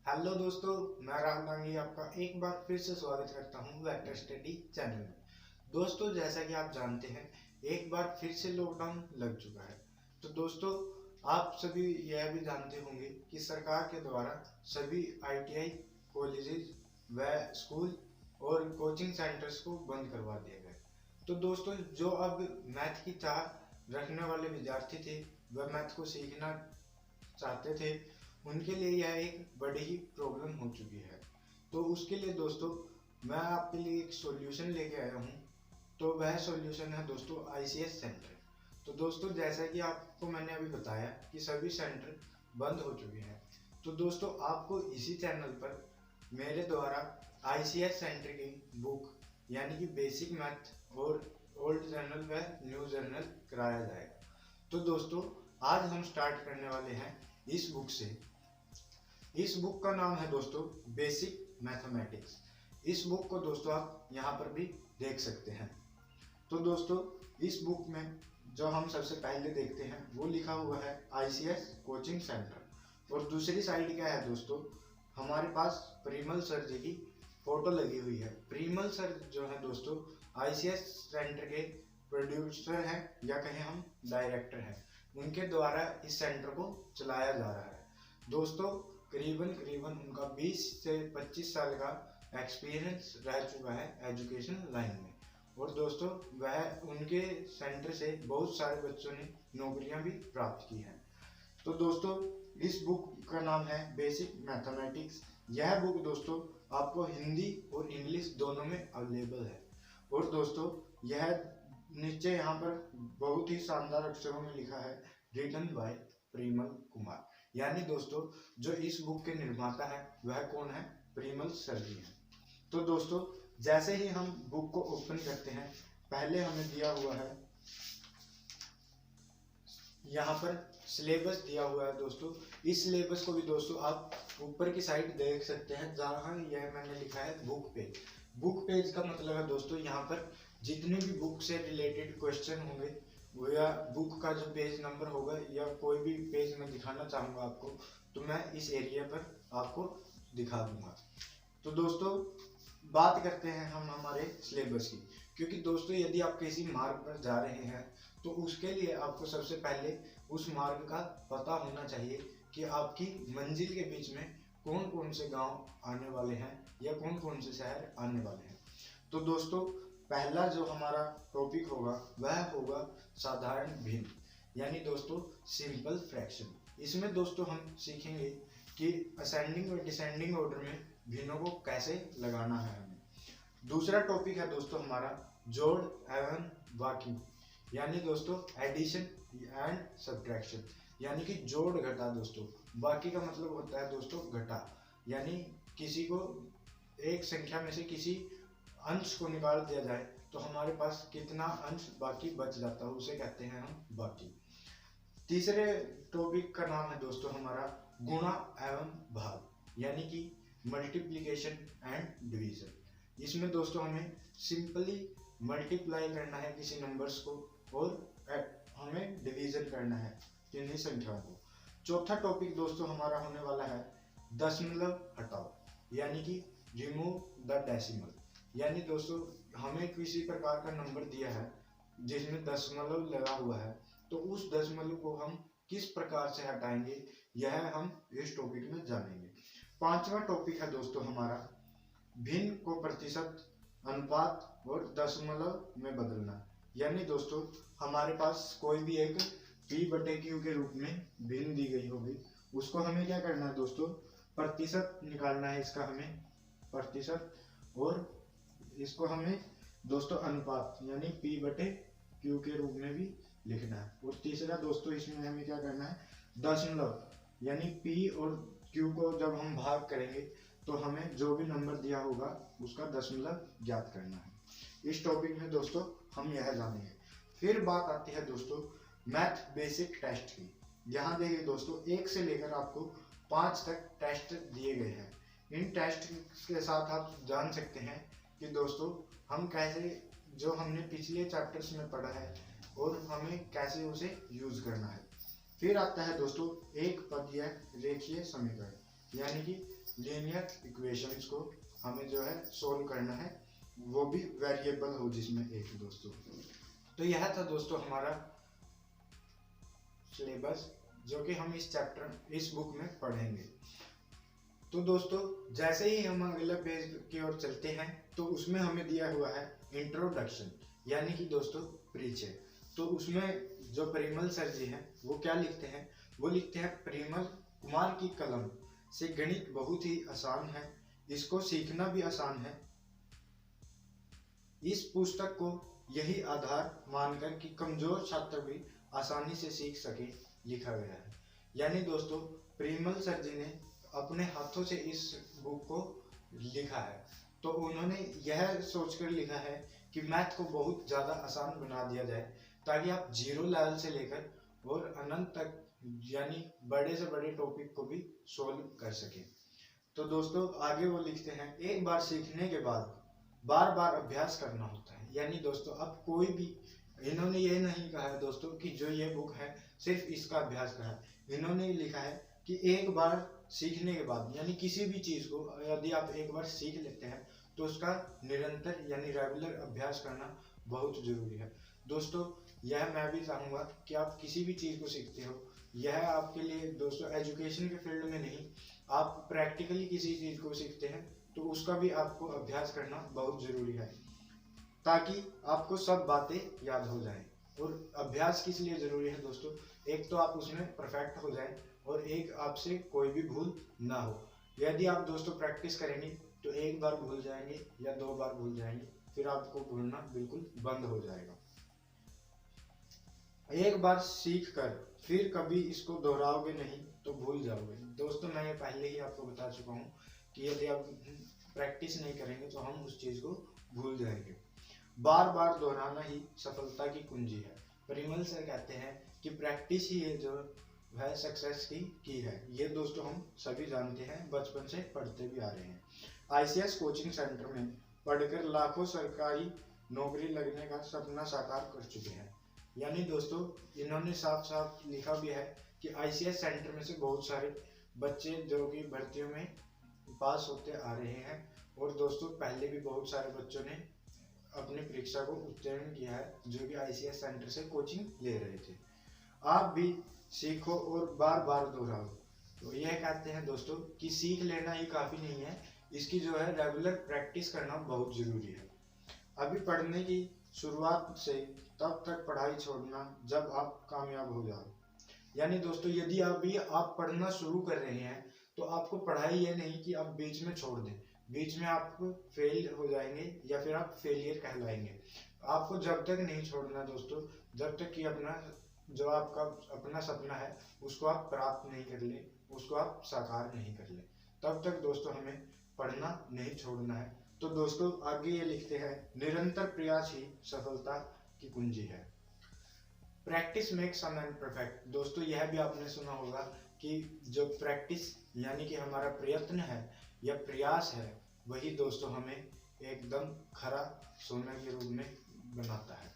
Hello दोस्तों, मैं राहुल गांधी आपका एक बार फिर से स्वागत करता हूं वेक्टर स्टडी चैनल में। दोस्तों, जैसा कि आप जानते हैं, एक बार फिर से लॉकडाउन लग चुका है। तो दोस्तों, आप सभी यह भी जानते होंगे कि सरकार के द्वारा सभी आईटीआई कॉलेजेस व स्कूल और कोचिंग सेंटर्स को बंद करवा दिया गया। तो दोस्तों, जो अब मैथ की चाह रखने वाले विद्यार्थी थे, वह मैथ को सीखना चाहते थे, उनके लिए यह एक बड़ी ही प्रॉब्लम हो चुकी है। तो उसके लिए दोस्तों, मैं आपके लिए एक सॉल्यूशन लेके आया हूँ। तो वह सॉल्यूशन है दोस्तों आईसीएस सेंटर। तो दोस्तों, जैसा कि आपको मैंने अभी बताया कि सभी सेंटर बंद हो चुके हैं, तो दोस्तों आपको इसी चैनल पर मेरे द्वारा आईसीएस सेंटर की बुक यानी कि बेसिक मैथ और ओल्ड जर्नल व न्यू जर्नल कराया जाएगा। तो दोस्तों, आज हम स्टार्ट करने वाले हैं इस बुक से। इस बुक का नाम है दोस्तों बेसिक मैथमेटिक्स। इस बुक को दोस्तों आप यहाँ पर भी देख सकते हैं। तो दोस्तों, इस बुक में जो हम सबसे पहले देखते हैं वो लिखा हुआ है आईसीएस कोचिंग सेंटर, और दूसरी साइड क्या है दोस्तों, हमारे पास परिमल सर जी की फोटो लगी हुई है। परिमल सर जो है दोस्तों आईसीएस सेंटर के प्रोड्यूसर हैं या कहें हम डायरेक्टर हैं। उनके द्वारा इस सेंटर को चलाया जा रहा है। दोस्तों, करीबन उनका 20 से 25 साल का एक्सपीरियंस रह चुका है एजुकेशन लाइन में, और दोस्तों वह उनके सेंटर से बहुत सारे बच्चों ने नौकरियां भी प्राप्त की हैं। तो दोस्तों, इस बुक का नाम है बेसिक मैथमेटिक्स। यह बुक दोस्तों आपको हिंदी और इंग्लिश दोनों में अवेलेबल है। और दोस्तों, यह नीचे यहाँ पर बहुत ही शानदार अक्षरों में लिखा है रिटन बाय परिमल कुमार। यानी दोस्तों, जो इस बुक के निर्माता है वह कौन है? परिमल सर जी हैं। तो दोस्तों, जैसे ही हम बुक को ओपन करते हैं, पहले हमें दिया हुआ है यहाँ पर सिलेबस दिया हुआ है। दोस्तों, इस सिलेबस को भी दोस्तों आप ऊपर की साइड देख सकते हैं, जहाँ यह मैंने लिखा है बुक पेज। बुक पेज का मतलब है दोस्तों, यहाँ पर जितने भी बुक से रिलेटेड क्वेश्चन होंगे वो, या बुक का जो पेज नंबर होगा, या कोई भी पेज मैं दिखाना चाहूँगा आपको, तो मैं इस एरिया पर आपको दिखा दूंगा। तो दोस्तों, बात करते हैं हम हमारे सिलेबस की, क्योंकि दोस्तों यदि आप किसी मार्ग पर जा रहे हैं तो उसके लिए आपको सबसे पहले उस मार्ग का पता होना चाहिए कि आपकी मंजिल के बीच में कौन कौन से गांव आने वाले हैं या कौन कौन से शहर आने वाले हैं। तो दोस्तों, पहला जो हमारा टॉपिक होगा वह होगा साधारण भिन्न, यानी दोस्तों सिंपल फ्रैक्शन। इसमें दोस्तों हम सीखेंगे कि असेंडिंग और डिसेंडिंग ऑर्डर में भिन्नों को कैसे लगाना है हमें। दूसरा टॉपिक है दोस्तों हमारा जोड़ एवं बाकी, यानी दोस्तों एडिशन एंड सब्ट्रैक्शन, यानी कि जोड़ घटा दोस्तों। बाकी का मतलब होता है दोस्तों घटा, यानी किसी को एक संख्या में से किसी अंश को निकाल दिया जाए तो हमारे पास कितना अंश बाकी बच जाता है, उसे कहते हैं हम बाकी। तीसरे टॉपिक का नाम है दोस्तों हमारा गुणा एवं भाग, यानी कि मल्टीप्लिकेशन एंड डिवीजन। इसमें दोस्तों हमें सिंपली मल्टीप्लाई करना है किसी नंबर्स को, और हमें डिवीजन करना है किन्हीं संख्याओं को। चौथा टॉपिक दोस्तों हमारा होने वाला है दशमलव हटाओ, यानी कि रिमूव द डेसिमल। यानी दोस्तों, हमें किसी प्रकार का नंबर दिया है जिसमें दशमलव लगा हुआ है, तो उस दशमलव को हम किस प्रकार से हटाएंगे, यह हम इस टॉपिक में जानेंगे। पांचवा टॉपिक है दोस्तों हमारा भिन्न को प्रतिशत, अनुपात और दशमलव में बदलना। यानी दोस्तों, हमारे पास कोई भी एक p/q के रूप में भिन्न दी गई होगी, उसको हमें क्या करना है दोस्तों, प्रतिशत निकालना है इसका हमें, प्रतिशत, और इसको हमें दोस्तों अनुपात यानी p/q के रूप में भी लिखना है। और तीसरा दोस्तों इसमें हमें क्या करना है, दशमलव, यानी p और q को जब हम भाग करेंगे तो हमें जो भी नंबर दिया होगा उसका दशमलव ज्ञात करना है। इस टॉपिक में दोस्तों हम यह जानेंगे। फिर बात आती है दोस्तों मैथ बेसिक टेस्ट की। यहाँ देखिए दोस्तों, 1 से लेकर आपको 5 तक टेस्ट दिए गए हैं। इन टेस्ट के साथ आप जान सकते हैं कि दोस्तों हम कैसे, जो हमने पिछले चैप्टर्स में पढ़ा है, और हमें कैसे उसे यूज करना है। फिर आता है दोस्तों एक पदीय रेखीय समीकरण, यानी कि लीनियर इक्वेशंस को हमें जो है सोल्व करना है, वो भी वेरिएबल हो जिसमें एक दोस्तों। तो यह था दोस्तों हमारा सिलेबस जो कि हम इस बुक में पढ़ेंगे। तो दोस्तों जैसे ही हम अगले पेज की ओर चलते हैं तो उसमें हमें दिया हुआ है इंट्रोडक्शन, यानी कि दोस्तों परिचय। तो उसमें जो परिमल सर जी हैं वो क्या लिखते हैं, वो लिखते हैं परिमल कुमार की कलम से गणित बहुत ही आसान है, इसको सीखना भी आसान है। इस पुस्तक को यही आधार मानकर कि कमजोर छात्र भी आसानी से सीख सके लिखा गया है। यानी दोस्तों परिमल सर जी ने अपने हाथों से इस बुक को लिखा है। तो उन्होंने यह सोचकर लिखा है कि मैथ को बहुत ज़्यादा आसान बना दिया जाए ताकि आप जीरो लेवल से लेकर और अनंत तक यानी बड़े से बड़े टॉपिक को भी सोल्व कर सके। तो दोस्तों आगे वो लिखते हैं एक बार सीखने के बाद बार बार अभ्यास करना होता है। यानी दोस्तों अब कोई भी, इन्होंने ये नहीं कहा है दोस्तों कि जो ये बुक है सिर्फ इसका अभ्यास करा है, इन्होंने लिखा है कि एक बार सीखने के बाद यानी किसी भी चीज को यदि आप एक बार सीख लेते हैं तो उसका निरंतर यानी रेगुलर अभ्यास करना बहुत जरूरी है। दोस्तों यह मैं भी चाहूंगा कि आप किसी भी चीज को सीखते हो, यह आपके लिए दोस्तों एजुकेशन के फील्ड में नहीं, आप प्रैक्टिकली किसी चीज को सीखते हैं तो उसका भी आपको अभ्यास करना बहुत जरूरी है ताकि आपको सब बातें याद हो जाएं। और अभ्यास किस लिए जरूरी है दोस्तों, एक तो आप उसमें परफेक्ट हो जाएं और एक आपसे कोई भी भूल ना हो। यदि आप दोस्तों प्रैक्टिस करेंगे तो एक बार भूल जाएंगे या दो बार भूल जाएंगे, फिर आपको भूलना बिल्कुल बंद हो जाएगा। एक बार सीख कर फिर कभी इसको दोहराओगे नहीं तो भूल जाओगे। दोस्तों मैं ये पहले ही आपको बता चुका हूँ कि यदि आप प्रैक्टिस नहीं करेंगे तो हम उस चीज को भूल जाएंगे। बार बार दोहराना ही सफलता की कुंजी है। परिमल सर कहते हैं कि प्रैक्टिस ही है जो है सक्सेस की है। ये दोस्तों हम सभी जानते हैं, बचपन से पढ़ते भी आ रहे हैं। आईसीएस कोचिंग सेंटर में पढ़कर लाखों सरकारी नौकरी लगने का सपना साकार कर चुके हैं। यानी दोस्तों इन्होंने साफ साफ लिखा भी है कि आईसीएस सेंटर में से बहुत सारे बच्चे जो कि भर्तियों में पास होते आ रहे हैं। और दोस्तों पहले भी बहुत सारे बच्चों ने अपनी परीक्षा को उत्तीर्ण किया है जो कि आईसीएस सेंटर से कोचिंग ले रहे थे। आप भी सीखो और बार बार दोहराओ। तो यह कहते हैं दोस्तों कि सीख लेना ही काफ़ी नहीं है, इसकी जो है रेगुलर प्रैक्टिस करना बहुत ज़रूरी है। अभी पढ़ने की शुरुआत से तब तक पढ़ाई छोड़ना जब आप कामयाब हो जाओ। यानी दोस्तों यदि आप पढ़ना शुरू कर रहे हैं तो आपको पढ़ाई ये नहीं कि आप बीच में छोड़ दें, बीच में आप फेल हो जाएंगे या फिर आप फेलियर कहलाएंगे। आपको जब तक नहीं छोड़ना दोस्तों, जब तक कि जो आपका अपना सपना है उसको आप प्राप्त नहीं कर ले, उसको आप साकार नहीं कर ले, तब तक दोस्तों हमें पढ़ना नहीं छोड़ना है। तो दोस्तों आगे ये लिखते हैं निरंतर प्रयास ही सफलता की कुंजी है। Practice makes a man perfect. दोस्तों यह भी आपने सुना होगा कि जो प्रैक्टिस यानी कि हमारा प्रयत्न है या प्रयास है वही दोस्तों हमें एकदम खरा सोना के रूप में बनाता है।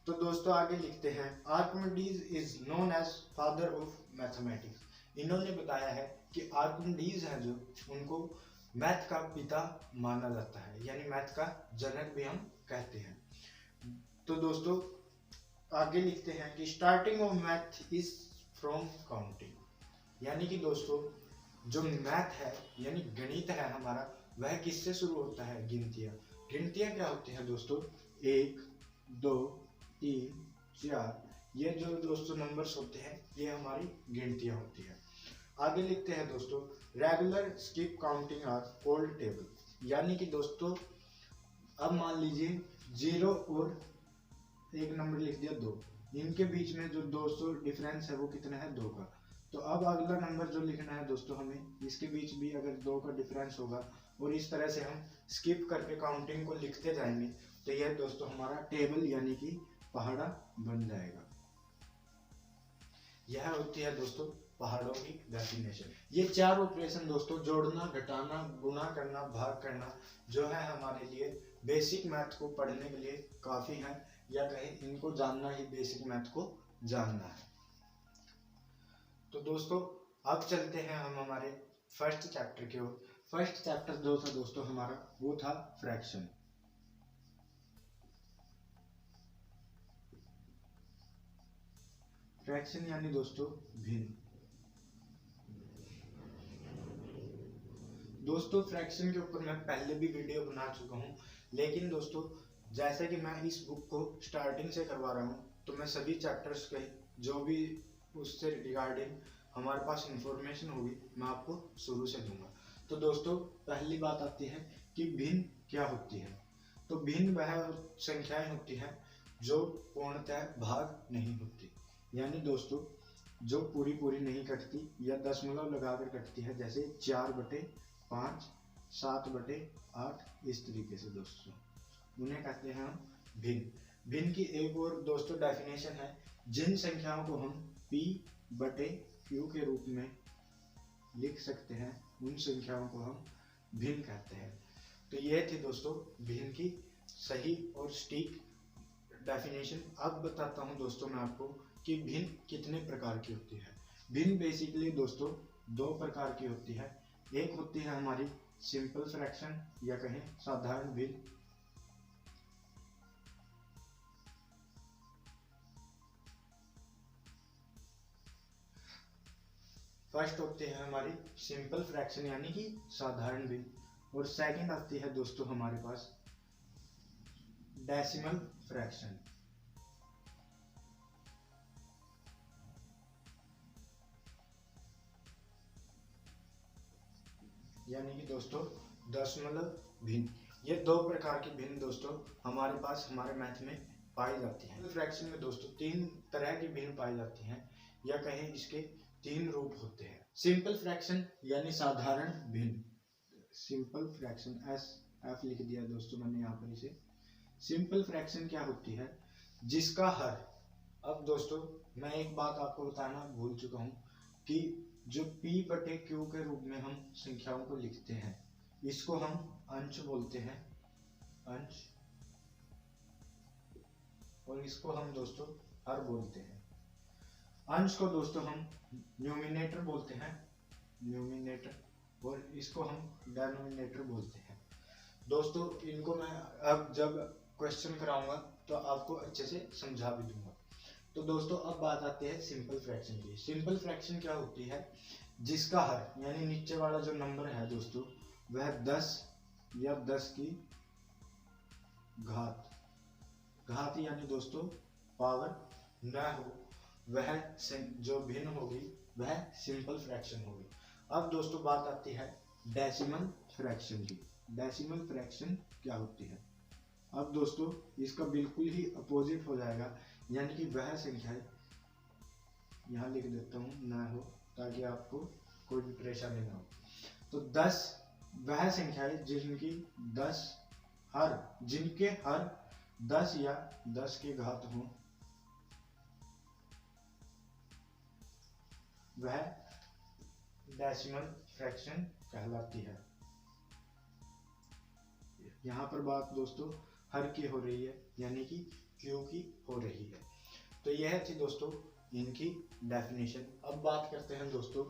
तो दोस्तों आगे लिखते हैं Archimedes is known as father of mathematics. इन्होंने बताया है कि आर्किमिडीज है जो उनको मैथ का पिता माना जाता है, यानी मैथ का जनक भी हम कहते हैं। तो दोस्तों आगे लिखते हैं कि starting of math is from counting. यानी कि दोस्तों जो मैथ है यानी गणित है हमारा, वह किससे शुरू होता है, गिनतियाँ। गिनतियाँ क्या होती हैं दोस्तों, 1 2 3 4, ये जो दोस्तों नंबर्स होते हैं ये हमारी गिनतियाँ होती हैं। आगे लिखते हैं दोस्तों regular skip counting are called table. यानी कि दोस्तों अब मान लीजिए 0 और एक नंबर लिख दिया 2, इनके बीच में जो दोस्तों डिफरेंस है वो कितना है, 2 का। तो अब अगला नंबर जो लिखना है दोस्तों हमें, इसके बीच भी अगर 2 का डिफरेंस होगा और इस तरह से हम स्किप करके काउंटिंग को लिखते जाएंगे तो यह दोस्तों हमारा टेबल यानी कि पहाड़ा बन जाएगा। यह होती है दोस्तों पहाड़ों की डेफिनेशन। ये 4 ऑपरेशन दोस्तों जोड़ना, घटाना, गुणा करना, भाग करना जो है हमारे लिए बेसिक मैथ को पढ़ने के लिए काफ़ी है, या कहें इनको जानना ही बेसिक मैथ को जानना है। तो दोस्तों अब चलते हैं हम हमारे फर्स्ट चैप्टर की ओर। फर्स्ट चैप्टर जो था दोस्तों हमारा वो था फ्रैक्शन। फ्रैक्शन यानी दोस्तों भिन्न। दोस्तों फ्रैक्शन के ऊपर मैं पहले भी वीडियो बना चुका हूँ, लेकिन दोस्तों जैसे कि मैं इस बुक को स्टार्टिंग से करवा रहा हूँ तो मैं सभी चैप्टर्स के जो भी उससे रिगार्डिंग हमारे पास इंफॉर्मेशन होगी मैं आपको शुरू से दूंगा। तो दोस्तों पहली बात आती है कि भिन्न क्या होती है। तो भिन्न वह संख्याएं होती हैं जो पूर्णतः भाग नहीं होती, यानी दोस्तों जो पूरी पूरी नहीं कटती या दशमलव लगाकर कटती है, जैसे 4/5, 7/8, इस तरीके से दोस्तों उन्हें कहते हैं हम भिन्न। भिन्न की एक और दोस्तों डेफिनेशन है, जिन संख्याओं को हम p/q के रूप में लिख सकते हैं उन संख्याओं को हम भिन्न कहते हैं। तो यह थी दोस्तों भिन्न की सही और सटीक डेफिनेशन। अब बताता हूं दोस्तों मैं आपको कि भिन्न कितने प्रकार की होती है। भिन्न बेसिकली दोस्तों दो प्रकार की होती है। एक होती है हमारी सिंपल फ्रैक्शन या कहें साधारण भिन्न, फर्स्ट होती है हमारी सिंपल फ्रैक्शन यानी कि साधारण भिन्न, और सेकंड आती है दोस्तों हमारे पास डेसिमल फ्रैक्शन। यानी कि दोस्तों दशमलव भिन्न। ये दो प्रकार की भिन्न दोस्तों हमारे पास हमारे मैथ में पाई जाती हैं। फ्रैक्शन में दोस्तों तीन तरह की भिन्न पाई जाती हैं, या कहें इसके तीन रूप होते हैं। सिंपल फ्रैक्शन यानी साधारण भिन्न, सिंपल फ्रैक्शन एफ लिख दिया दोस्तों मैंने यहाँ पर इसे। सिंपल फ्रैक्शन क्या होती है, जिसका हर, अब दोस्तों मैं एक बात आपको बताना भूल चुका हूँ कि जो p/q के रूप में हम संख्याओं को लिखते हैं इसको हम अंश बोलते हैं, अंश, और इसको हम दोस्तों हर बोलते हैं। अंश को दोस्तों हम न्यूमिनेटर बोलते हैं, न्यूमिनेटर, और इसको हम डेनोमिनेटर बोलते हैं। दोस्तों इनको मैं अब जब क्वेश्चन कराऊंगा तो आपको अच्छे से समझा भी दूंगा। तो दोस्तों अब बात आती है सिंपल फ्रैक्शन की। सिंपल फ्रैक्शन क्या होती है, जिसका हर यानी नीचे वाला जो नंबर है दोस्तों वह 10 या 10 की घात यानी दोस्तों पावर न हो, वह जो भिन्न होगी वह सिंपल फ्रैक्शन होगी। अब दोस्तों बात आती है डेसिमल फ्रैक्शन की। डेसिमल फ्रैक्शन क्या होती है, अब दोस्तों इसका बिल्कुल ही अपोजिट हो जाएगा, यानी कि वह संख्याएं, यहाँ लिख देता हूँ ना हो ताकि आपको कोई भी परेशानी ना हो। तो 10 वह संख्याएं जिनकी 10 हर, जिनके हर 10 या 10 के घात हो, वह डेसिमल फ्रैक्शन कहलाती है। यहाँ पर बात दोस्तों हर की हो रही है, यानी कि क्यू की हो रही है। तो यह थी दोस्तों इनकी डेफिनेशन। अब बात करते हैं दोस्तों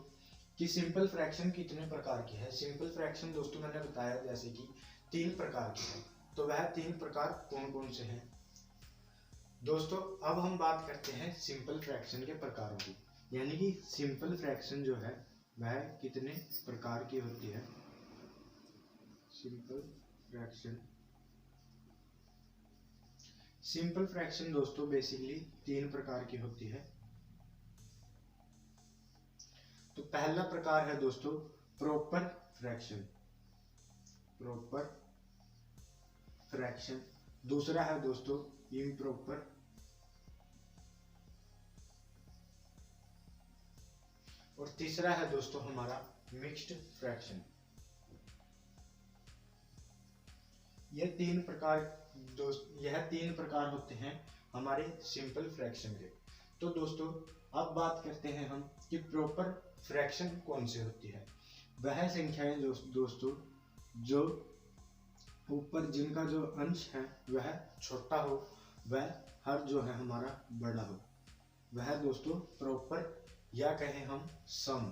कि सिंपल फ्रैक्शन कितने प्रकार की है। सिंपल फ्रैक्शन दोस्तों मैंने बताया जैसे कि 3 प्रकार की है। तो वह 3 प्रकार कौन कौन से हैं दोस्तों। अब हम बात करते हैं सिंपल फ्रैक्शन के प्रकारों की, यानी कि सिंपल फ्रैक्शन जो है वह कितने प्रकार की होती है। सिंपल फ्रैक्शन, सिंपल फ्रैक्शन दोस्तों बेसिकली 3 प्रकार की होती है। तो पहला प्रकार है दोस्तों प्रॉपर फ्रैक्शन, प्रॉपर फ्रैक्शन। दूसरा है दोस्तों इम्प्रॉपर, और तीसरा है दोस्तों हमारा मिक्स्ड फ्रैक्शन। यह 3 प्रकार होते हैं हमारे सिंपल फ्रैक्शन के। तो दोस्तों अब बात करते हैं हम कि प्रॉपर फ्रैक्शन कौन सी होती है। वह संख्याएं दोस्तों जो ऊपर जिनका जो अंश है वह छोटा हो, वह हर जो है हमारा बड़ा हो, वह दोस्तों प्रॉपर, या कहें हम सम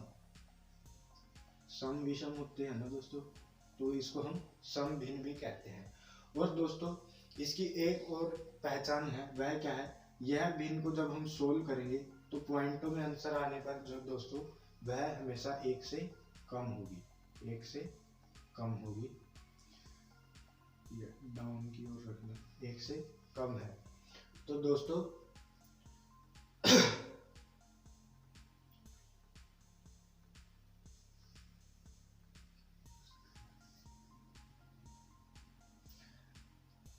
सम विषम होते हैं ना दोस्तों, तो इसको हम सम भिन्न भी कहते हैं। और दोस्तों इसकी एक और पहचान है, वह क्या है, यह भिन्न को जब हम सोल्व करेंगे तो पॉइंटों में आंसर आने पर जो दोस्तों वह हमेशा 1 से कम होगी, 1 से कम होगी। ये डाउन की ओर रखना, 1 से कम है। तो दोस्तों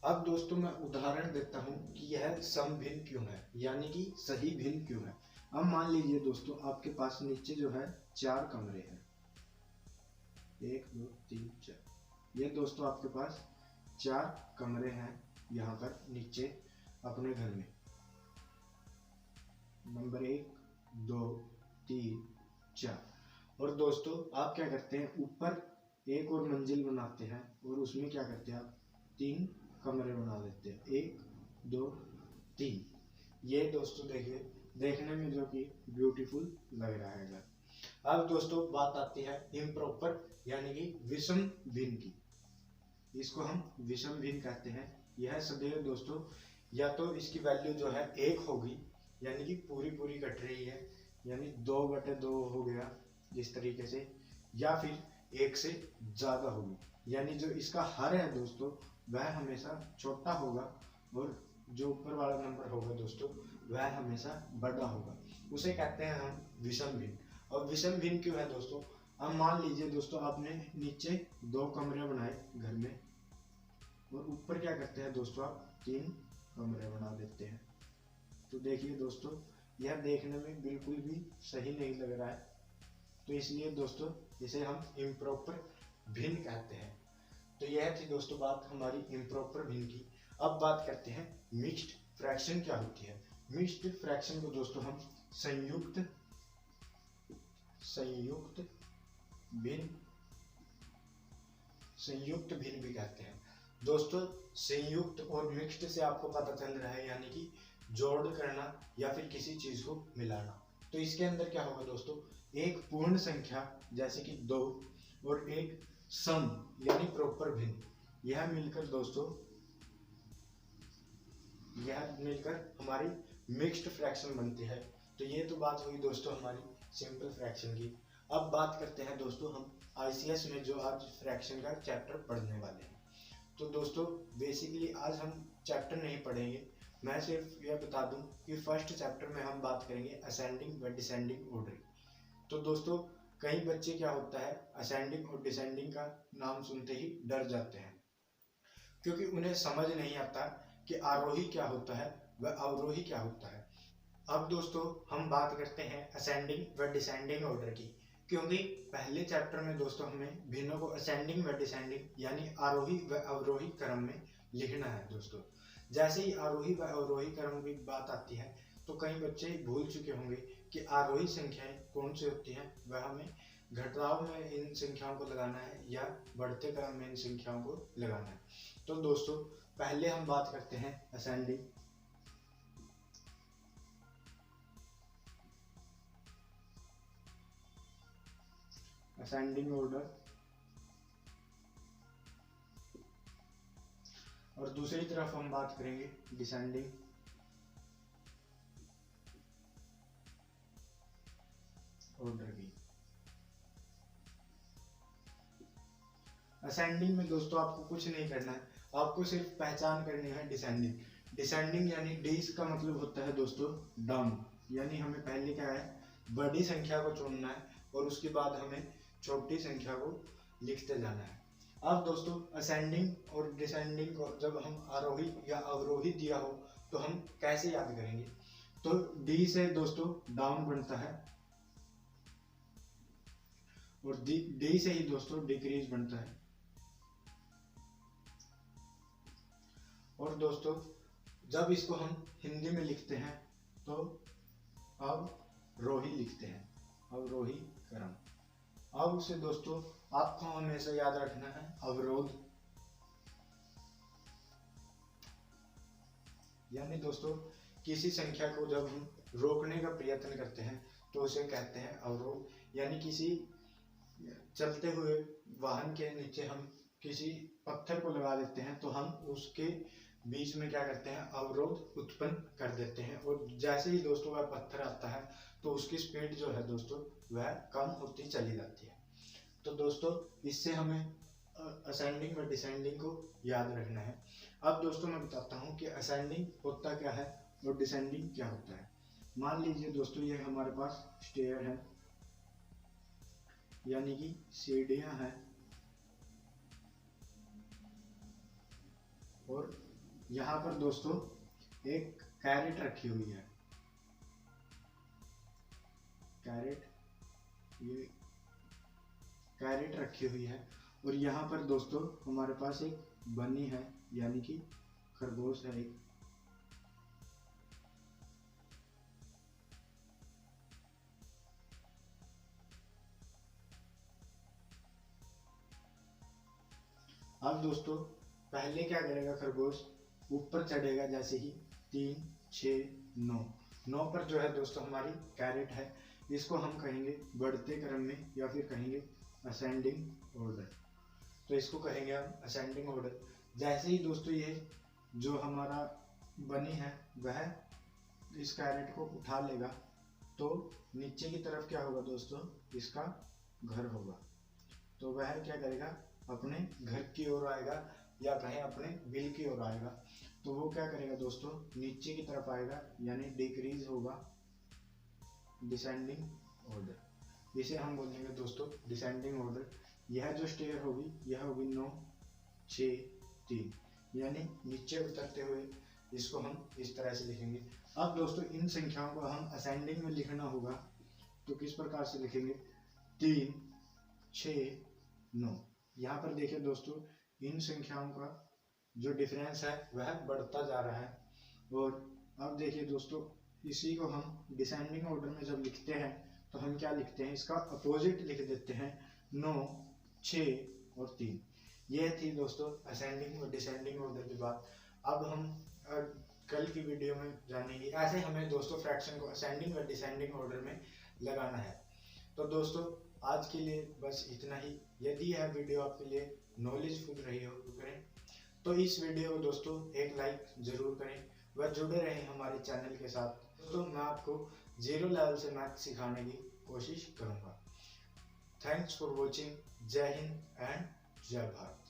अब दोस्तों मैं उदाहरण देता हूं कि यह सम भिन्न क्यों है, यानी कि सही भिन्न क्यों है। अब मान लीजिए दोस्तों आपके पास नीचे जो है 4 कमरे हैं, 1 2 3 4। ये दोस्तों आपके पास 4 कमरे हैं यहाँ पर नीचे अपने घर में, नंबर 1 2 3 4। और दोस्तों आप क्या करते हैं, ऊपर एक और मंजिल बनाते हैं और उसमें क्या करते हैं आप 3 कमरे बना देते हैं, 1 2 3। ये दोस्तों देखिए देखने में जो कि ब्यूटीफुल लग रहा है घर। अब दोस्तों बात आती है इम्प्रॉपर यानी कि विषम भिन्न की। इसको हम विषम भिन्न कहते हैं। यह सदैव दोस्तों या तो इसकी वैल्यू जो है 1 होगी, यानी कि पूरी पूरी कट रही है, यानी 2/2 हो गया इस तरीके से, या फिर 1 से ज्यादा होगी, यानी जो इसका हर है दोस्तों वह हमेशा छोटा होगा और जो ऊपर वाला नंबर होगा दोस्तों वह हमेशा बड़ा होगा। उसे कहते हैं हम विषम भिन्न। और विषम भिन्न क्यों है दोस्तों, अब मान लीजिए दोस्तों आपने नीचे 2 कमरे बनाए घर में और ऊपर क्या करते हैं दोस्तों आप 3 कमरे बना देते हैं। तो देखिए दोस्तों यह देखने में बिल्कुल भी सही नहीं लग रहा है, तो इसलिए दोस्तों इसे हम इम्प्रॉपर भिन्न कहते हैं। तो यह थी दोस्तों बात हमारी इम्प्रॉपर भिन्न की। अब बात करते हैं मिक्स्ड फ्रैक्शन क्या होती है। मिक्स्ड फ्रैक्शन को दोस्तों हम संयुक्त भिन्न भी कहते हैं। दोस्तों संयुक्त और मिक्स्ड से आपको पता चल रहा है, यानी कि जोड़ करना या फिर किसी चीज को मिलाना। तो इसके अंदर क्या होगा दोस्तों, एक पूर्ण संख्या जैसे कि 2 और एक सम यानी प्रॉपर भिन्न, यह मिलकर हमारी मिक्स्ड फ्रैक्शन बनती है। तो ये तो बात हुई दोस्तों हमारी सिंपल फ्रैक्शन की। अब बात करते हैं दोस्तों हम आईसीएस में जो आज फ्रैक्शन का चैप्टर पढ़ने वाले हैं। तो दोस्तों बेसिकली आज हम चैप्टर नहीं पढ़ेंगे, मैं सिर्फ यह बता दूं कि फर्स्ट चैप्टर में हम बात करेंगे असेंडिंग व डिसेंडिंग ऑर्डर। तो दोस्तों कई बच्चे क्या होता है असेंडिंग और डिसेंडिंग का नाम सुनते ही डर जाते हैं, क्योंकि उन्हें समझ नहीं आता कि आरोही क्या होता है व अवरोही क्या होता है। अब दोस्तों हम बात करते हैं असेंडिंग व डिसेंडिंग ऑर्डर की, क्योंकि पहले चैप्टर में दोस्तों हमें भिन्नों को असेंडिंग व डिसेंडिंग यानी आरोही व अवरोही क्रम में लिखना है। दोस्तों जैसे ही आरोही व अवरोही क्रम की बात आती है तो कई बच्चे भूल चुके होंगे कि आरोही संख्याएं कौन सी होती हैं, वह हमें घटाव में इन संख्याओं को लगाना है या बढ़ते क्रम में इन संख्याओं को लगाना है। तो दोस्तों पहले हम बात करते हैं असेंडिंग ऑर्डर, और दूसरी तरफ हम बात करेंगे डिसेंडिंग ऑर्डर की। असेंडिंग में दोस्तों आपको कुछ नहीं करना है, आपको सिर्फ पहचान करनी है डिसेंडिंग यानी डी का मतलब होता है दोस्तों डाउन, यानी हमें पहले क्या है बड़ी संख्या को चुनना है और उसके बाद हमें छोटी संख्या को लिखते जाना है। अब दोस्तों असेंडिंग और डिसेंडिंग को जब हम आरोही या अवरोही दिया हो तो हम कैसे याद करेंगे, तो डी से दोस्तों डाउन बनता है और डी से ही दोस्तों डिक्रीज बनता है। और दोस्तों जब इसको हम हिंदी में लिखते हैं तो अवरोही लिखते हैं, अवरोही क्रम। अब उसे दोस्तों आपको हमेशा याद रखना है अवरोध, यानी दोस्तों किसी संख्या को जब हम रोकने का प्रयत्न करते हैं तो उसे कहते हैं अवरोध, यानी किसी चलते हुए वाहन के नीचे हम किसी पत्थर को लगा देते हैं तो हम उसके बीच में क्या करते हैं, अवरोध उत्पन्न कर देते हैं। और जैसे ही दोस्तों वह पत्थर आता है तो उसकी स्पीड जो है दोस्तों वह कम होती चली जाती है। तो दोस्तों इससे हमें असेंडिंग व डिसेंडिंग को याद रखना है। अब दोस्तों मैं बताता हूँ कि असेंडिंग होता क्या है और डिसेंडिंग क्या होता है। मान लीजिए दोस्तों ये हमारे पास स्टेयर है, यानी कि सीढ़ियां हैं, और यहाँ पर दोस्तों एक कैरेट रखी हुई है। ये कैरेट रखी हुई है और यहाँ पर दोस्तों हमारे पास एक बनी है, यानी कि खरगोश है एक। अब दोस्तों पहले क्या करेगा खरगोश, ऊपर चढ़ेगा जैसे ही 3, 6, 9 पर जो है दोस्तों हमारी कैरेट है। इसको हम कहेंगे बढ़ते क्रम में या फिर कहेंगे असेंडिंग ऑर्डर। तो इसको कहेंगे हम असेंडिंग ऑर्डर। जैसे ही दोस्तों ये जो हमारा बनी है वह इस कैरेट को उठा लेगा तो नीचे की तरफ क्या होगा दोस्तों, इसका घर होगा। तो वह क्या करेगा, अपने घर की ओर आएगा या कहें अपने बिल की ओर आएगा। तो वो क्या करेगा दोस्तों, नीचे की तरफ आएगा, यानी डिक्रीज होगा, डिसेंडिंग ऑर्डर। इसे हम बोलेंगे दोस्तों डिसेंडिंग ऑर्डर। यह जो स्टेयर होगी यह होगी 9, 6, 3, यानी नीचे उतरते हुए इसको हम इस तरह से लिखेंगे। अब दोस्तों इन संख्याओं को हम असेंडिंग में लिखना होगा तो किस प्रकार से लिखेंगे, 3, 6, 9। यहाँ पर देखिए दोस्तों इन संख्याओं का जो डिफरेंस है वह बढ़ता जा रहा है। और अब देखिए दोस्तों इसी को हम डिसेंडिंग ऑर्डर में जब लिखते हैं तो हम क्या लिखते हैं, इसका अपोजिट लिख देते हैं, 9, 6 और 3। यह थी दोस्तों असेंडिंग और डिसेंडिंग ऑर्डर की बात। अब हम कल की वीडियो में जानेंगे ऐसे हमें दोस्तों फ्रैक्शन को असेंडिंग और डिसेंडिंग ऑर्डर में लगाना है। तो दोस्तों आज के लिए बस इतना ही। यदि यह वीडियो आपके लिए नॉलेजफुल रही हो तो इस वीडियो को दोस्तों एक लाइक जरूर करें व जुड़े रहें हमारे चैनल के साथ। दोस्तों मैं आपको 0 लेवल से मैथ सिखाने की कोशिश करूंगा। Thanks for watching. जय हिंद एंड जय भारत।